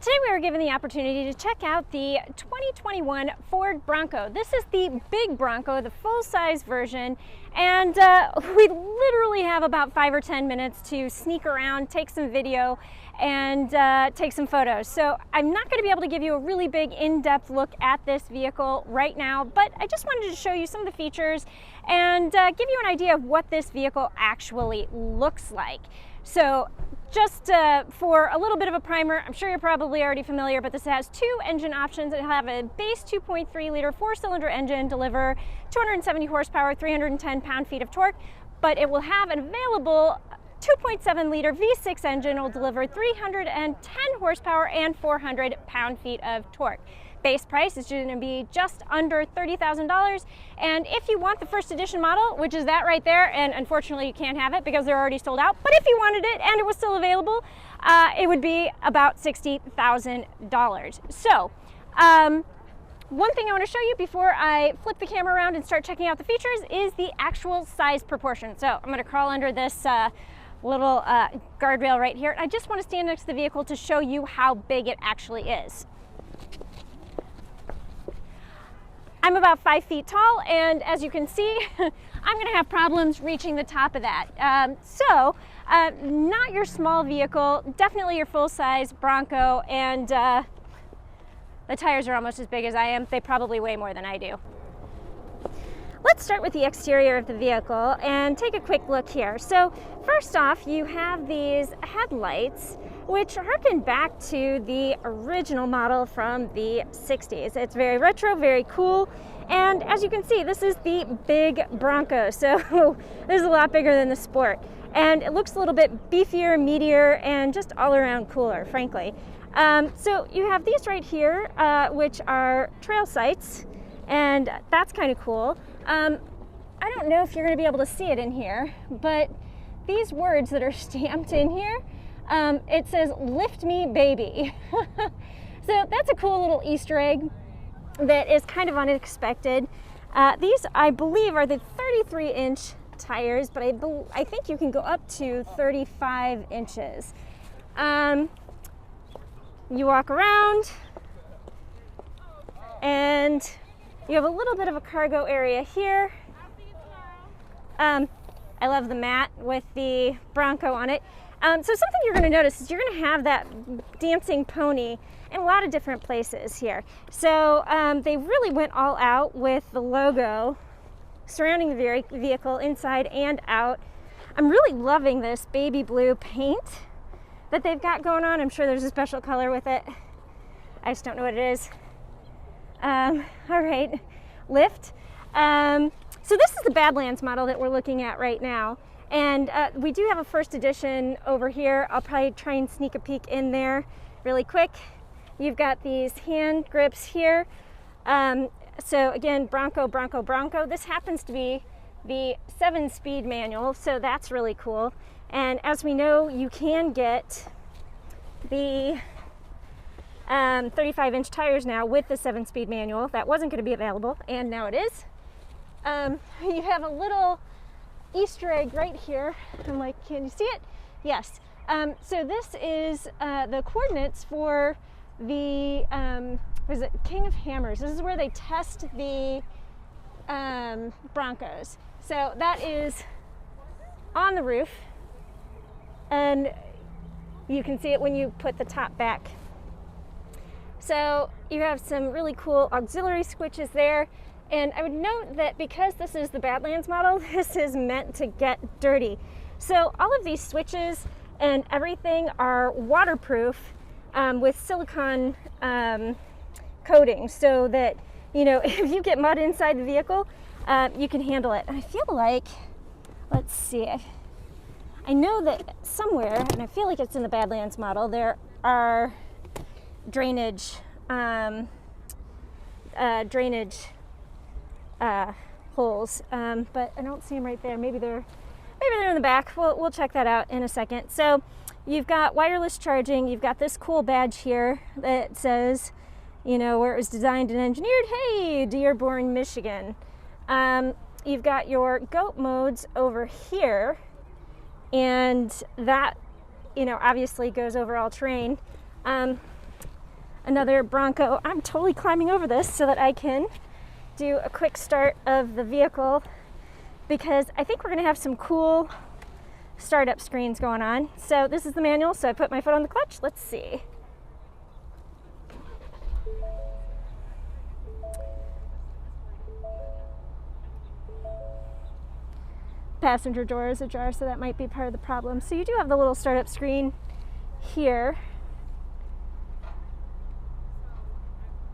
Today we were given the opportunity to check out the 2021 Ford Bronco. This is the big Bronco, the full-size version, and we literally have about 5 or 10 minutes to sneak around, take some video, and take some photos. So I'm not going to be able to give you a really big in-depth look at this vehicle right now, but I just wanted to show you some of the features and give you an idea of what this vehicle actually looks like. So just for a little bit of a primer, I'm sure you're probably already familiar, but this has two engine options. It'll have a base 2.3 liter 4-cylinder engine, deliver 270 horsepower, 310 pound-feet of torque, but it will have an available 2.7 liter V6 engine. It will deliver 310 horsepower and 400 pound-feet of torque. Base price is going to be just under $30,000, and if you want the first edition model, which is that right there, and unfortunately you can't have it because they're already sold out, but if you wanted it and it was still available, it would be about $60,000. So one thing I want to show you before I flip the camera around and start checking out the features is the actual size proportion. So I'm going to crawl under this little guardrail right here. I just want to stand next to the vehicle to show you how big it actually is. I'm about 5 feet tall, and as you can see, I'm going to have problems reaching the top of that. Not your small vehicle, definitely your full-size Bronco, and the tires are almost as big as I am. They probably weigh more than I do. Let's start with the exterior of the vehicle and take a quick look here. So first off, you have these headlights, which harken back to the original model from the 60s. It's very retro, very cool, and as you can see, this is the big Bronco, so this is a lot bigger than the Sport, and it looks a little bit beefier, meatier, and just all around cooler, frankly. So you have these right here, which are trail sights, and that's kind of cool. I don't know if you're going to be able to see it in here, but these words that are stamped in here, it says, "Lift me, baby." So that's a cool little Easter egg that is kind of unexpected. These, I believe, are the 33-inch tires, but I think you can go up to 35 inches. You walk around, and you have a little bit of a cargo area here. I love the mat with the Bronco on it. So something you're going to notice is you're going to have that dancing pony in a lot of different places here. So they really went all out with the logo surrounding the vehicle inside and out. I'm really loving this baby blue paint that they've got going on. I'm sure there's a special color with it. I just don't know what it is. All right, lift. So this is the Badlands model that we're looking at right now. And we do have a first edition over here. I'll probably try and sneak a peek in there really quick. You've got these hand grips here. So again, Bronco, Bronco, Bronco. This happens to be the 7-speed manual, so that's really cool. And as we know, you can get the 35-inch tires now with the 7-speed manual. That wasn't going to be available, and now it is. You have a little Easter egg right here. I'm like, can you see it? Yes. So this is the coordinates for the what is it, King of Hammers. This is where they test the Broncos. So that is on the roof, and you can see it when you put the top back. So you have some really cool auxiliary switches there. And I would note that because this is the Badlands model, this is meant to get dirty. So all of these switches and everything are waterproof with silicone coating, so that, you know, if you get mud inside the vehicle, you can handle it. And I feel like, let's see, I know that somewhere, and I feel like it's in the Badlands model, there are drainage holes, but I don't see them right there. Maybe they're in the back. We'll check that out in a second. So you've got wireless charging. You've got this cool badge here that says, you know, where it was designed and engineered. Hey, Dearborn, Michigan. You've got your GOAT modes over here, and that, you know, obviously goes over all terrain. another Bronco. I'm totally climbing over this so that I can do a quick start of the vehicle, because I think we're going to have some cool startup screens going on. So this is the manual, so I put my foot on the clutch. Let's see. Passenger door is ajar, so that might be part of the problem. So you do have the little startup screen here.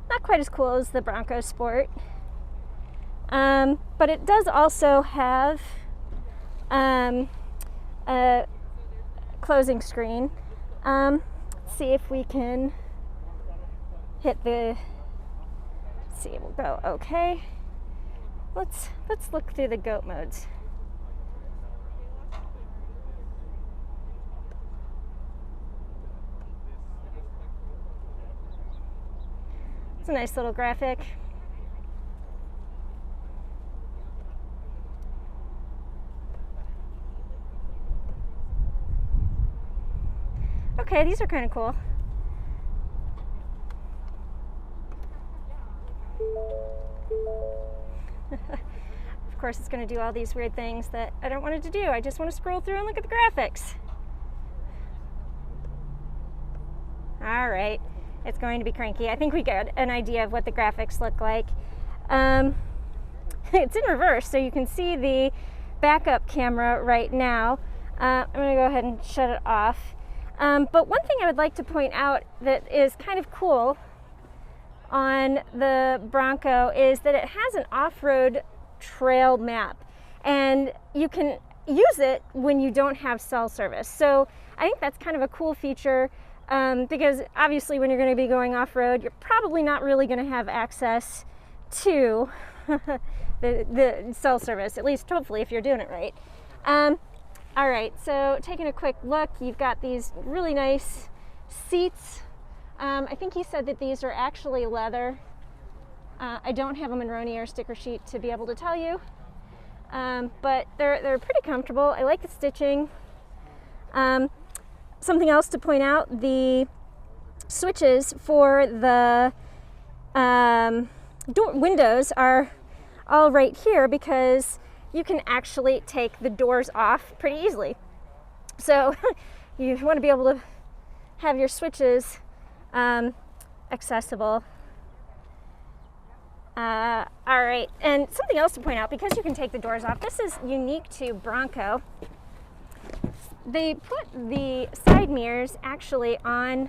Not quite as cool as the Bronco Sport, but it does also have a closing screen. Let's see if we can hit the. Let's see, we'll go okay. Let's look through the goat modes. It's a nice little graphic. Okay, these are kind of cool. Of course, it's going to do all these weird things that I don't want it to do. I just want to scroll through and look at the graphics. All right. It's going to be cranky. I think we got an idea of what the graphics look like. It's in reverse, so you can see the backup camera right now. I'm going to go ahead and shut it off. But one thing I would like to point out that is kind of cool on the Bronco is that it has an off-road trail map, and you can use it when you don't have cell service. So I think that's kind of a cool feature. Because obviously when you're going to be going off-road, you're probably not really going to have access to the cell service, at least hopefully if you're doing it right. All right, so taking a quick look, you've got these really nice seats. I think he said that these are actually leather. I don't have a Monroney sticker sheet to be able to tell you, but they're pretty comfortable. I like the stitching. Something else to point out, the switches for the windows are all right here, because you can actually take the doors off pretty easily. So you want to be able to have your switches accessible. All right, and something else to point out, because you can take the doors off, this is unique to Bronco. They put the side mirrors actually on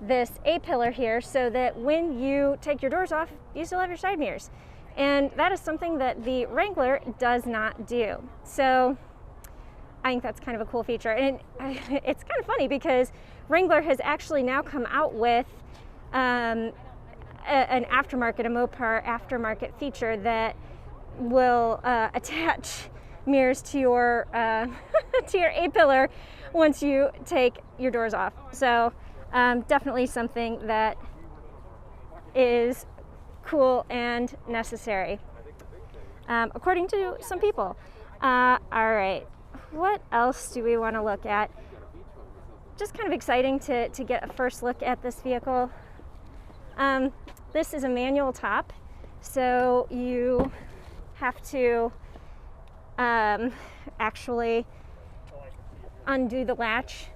this A-pillar here, so that when you take your doors off, you still have your side mirrors. And that is something that the Wrangler does not do. So I think that's kind of a cool feature. And it's kind of funny, because Wrangler has actually now come out with an aftermarket, a Mopar aftermarket feature that will attach mirrors to your to your A-pillar once you take your doors off. So definitely something that is cool and necessary, according to some people. All right, what else do we want to look at? Just kind of exciting to get a first look at this vehicle. This is a manual top, so you have to actually undo the latch,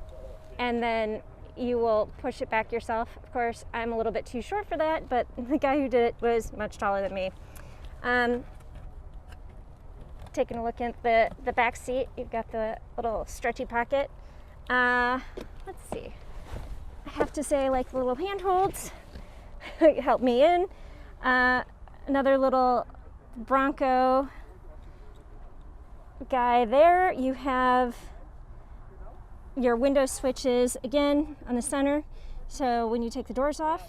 and then you will push it back yourself. Of course, I'm a little bit too short for that, but the guy who did it was much taller than me. Taking a look at the back seat, you've got the little stretchy pocket. Let's see. I have to say I like the little handholds. Help me in. Another little Bronco guy there. You have your window switches again on the center, so when you take the doors off,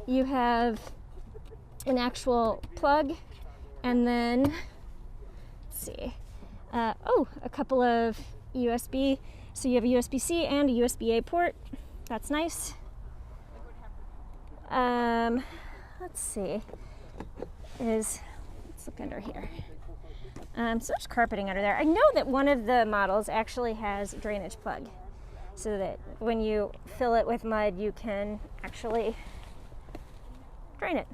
you have an actual plug, and then let's see, a couple of USB, so you have a USB-C and a USB-A port. That's nice. Let's see, let's look under here. So there's carpeting under there. I know that one of the models actually has a drainage plug, so that when you fill it with mud, you can actually drain it.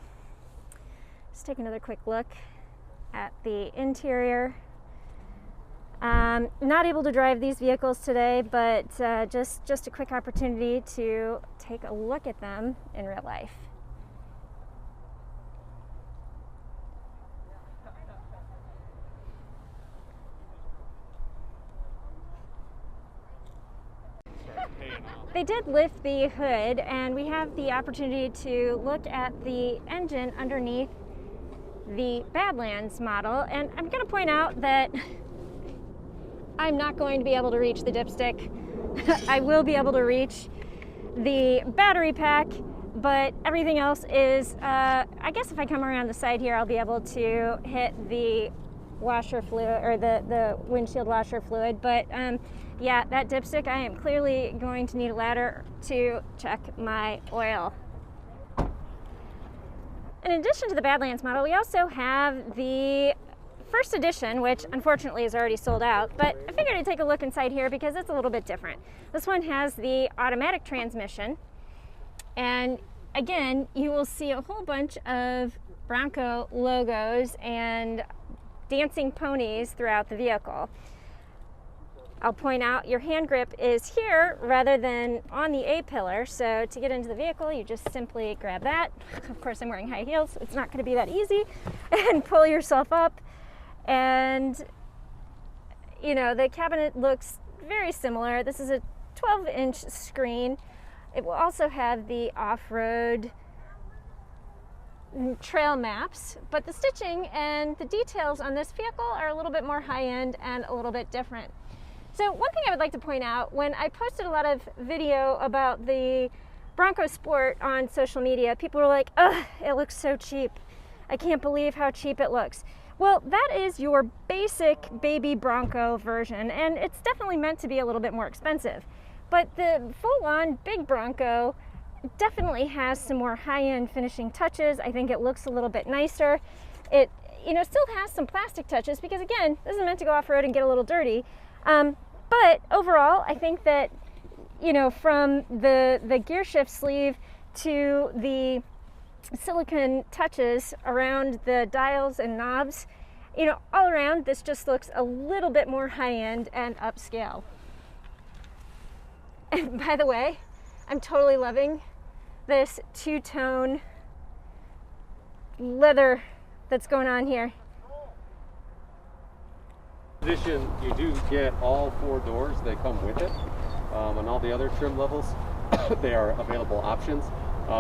Let's take another quick look at the interior. Not able to drive these vehicles today, but just a quick opportunity to take a look at them in real life. They did lift the hood, and we have the opportunity to look at the engine underneath the Badlands model. And I'm going to point out that I'm not going to be able to reach the dipstick. I will be able to reach the battery pack, but everything else is, I guess if I come around the side here, I'll be able to hit the washer fluid, or the windshield washer fluid. But yeah, that dipstick, I am clearly going to need a ladder to check my oil. In addition to the Badlands model, we also have the first edition, which unfortunately is already sold out, but I figured I'd take a look inside here because it's a little bit different. This one has the automatic transmission, and again, you will see a whole bunch of Bronco logos and dancing ponies throughout the vehicle. I'll point out your hand grip is here rather than on the A-pillar, so to get into the vehicle you just simply grab that. Of course I'm wearing high heels, so it's not going to be that easy, and pull yourself up. And you know, the cabinet looks very similar. This is a 12-inch screen. It will also have the off-road trail maps, but the stitching and the details on this vehicle are a little bit more high-end and a little bit different. So one thing I would like to point out, when I posted a lot of video about the Bronco Sport on social media, people were like, ugh, it looks so cheap. I can't believe how cheap it looks. Well, that is your basic baby Bronco version, and it's definitely meant to be a little bit more expensive. But the full-on big Bronco definitely has some more high-end finishing touches. I think it looks a little bit nicer. It, you know, still has some plastic touches because, again, this is meant to go off-road and get a little dirty. But overall, I think that, you know, from the gear shift sleeve to the silicone touches around the dials and knobs, you know, all around this just looks a little bit more high-end and upscale. And by the way, I'm totally loving this two-tone leather that's going on here. In addition, you do get all 4 doors that come with it. On all the other trim levels, they are available options.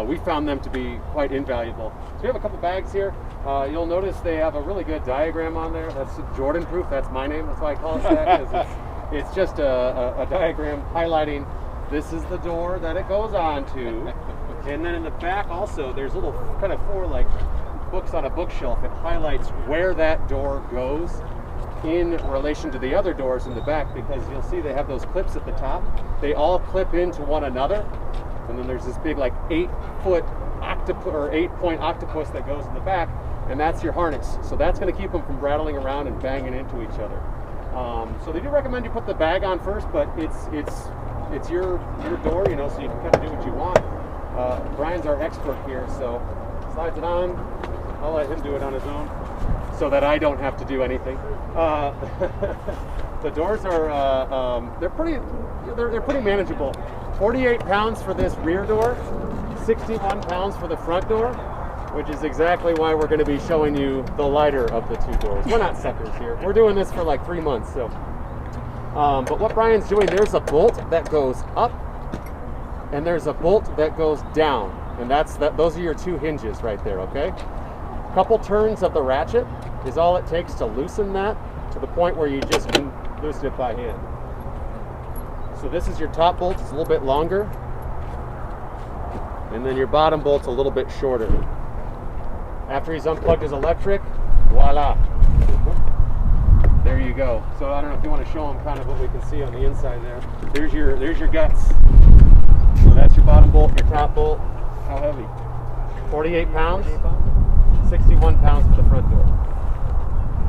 We found them to be quite invaluable. So we have a couple bags here. You'll notice they have a really good diagram on there. That's Jordan proof. That's my name. That's why I call it that. It's just a diagram highlighting this is the door that it goes on to. And then in the back also, there's little kind of 4 like books on a bookshelf. It highlights where that door goes in relation to the other doors in the back, because you'll see they have those clips at the top. They all clip into one another, and then there's this big like 8-foot octopus or 8-point octopus that goes in the back, and that's your harness. So that's going to keep them from rattling around and banging into each other. So they do recommend you put the bag on first, but it's your door, you know, so you can kind of do what you want. Brian's our expert here, so slides it on. I'll let him do it on his own, so that I don't have to do anything. The doors are they're pretty manageable. 48 pounds for this rear door, 61 pounds for the front door, which is exactly why we're going to be showing you the lighter of the 2 doors. We're not suckers here. We're doing this for like 3 months. So, but what Brian's doing, there's a bolt that goes up, and there's a bolt that goes down, and those are your 2 hinges right there. Okay. Couple turns of the ratchet is all it takes to loosen that to the point where you just can loosen it by hand. So this is your top bolt, it's a little bit longer, and then your bottom bolt's a little bit shorter. After he's unplugged his electric, voila, there you go. So I don't know if you want to show him kind of what we can see on the inside there. There's your guts. So that's your bottom bolt, your top bolt. How heavy? 48 pounds. 61 pounds for the front door.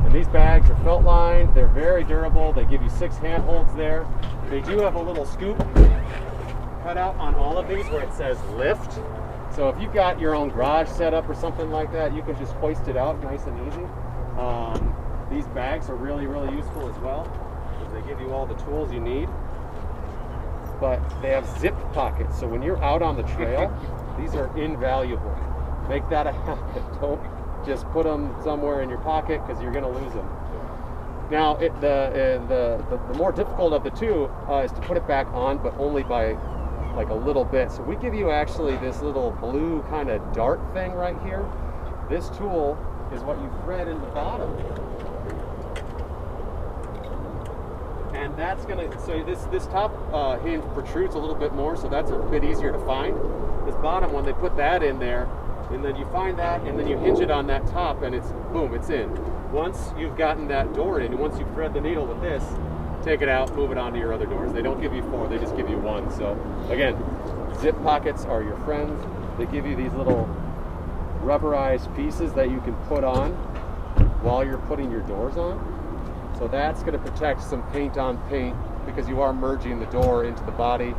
And these bags are felt lined, they're very durable, they give you 6 handholds there. They do have a little scoop cut out on all of these where it says lift. So if you've got your own garage set up or something like that, you can just hoist it out nice and easy. These bags are really, really useful as well, because they give you all the tools you need. But they have zip pockets, so when you're out on the trail, these are invaluable. Make that a habit. Don't just put them somewhere in your pocket, because you're going to lose them. Now, the more difficult of the two is to put it back on, but only by like a little bit. So we give you actually this little blue kind of dart thing right here. This tool is what you thread in the bottom. And that's gonna, so this top hinge protrudes a little bit more, so that's a bit easier to find. This bottom one, they put that in there, and then you find that, and then you hinge it on that top, and it's, boom, it's in. Once you've gotten that door in, once you thread the needle with this, take it out, move it onto your other doors. They don't give you 4, they just give you 1. So again, zip pockets are your friends. They give you these little rubberized pieces that you can put on while you're putting your doors on. So that's going to protect some paint on paint, because you are merging the door into the body.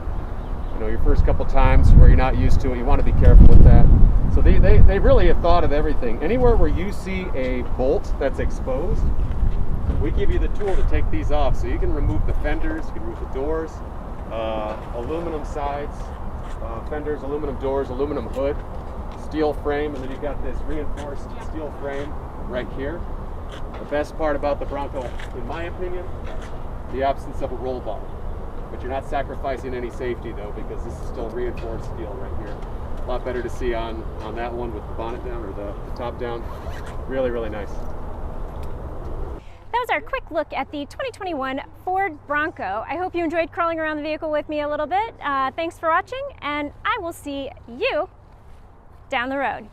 You know, your first couple times where you're not used to it, you want to be careful with that. So they really have thought of everything. Anywhere where you see a bolt that's exposed, we give you the tool to take these off. So you can remove the fenders, you can remove the doors, aluminum sides, fenders, aluminum doors, aluminum hood, steel frame, and then you've got this reinforced steel frame right here. The best part about the Bronco, in my opinion, the absence of a roll bar. But you're not sacrificing any safety though, because this is still reinforced steel right here. A lot better to see on that one with the bonnet down, or the top down. Really, really nice. That was our quick look at the 2021 Ford Bronco. I hope you enjoyed crawling around the vehicle with me a little bit. Thanks for watching, and I will see you down the road.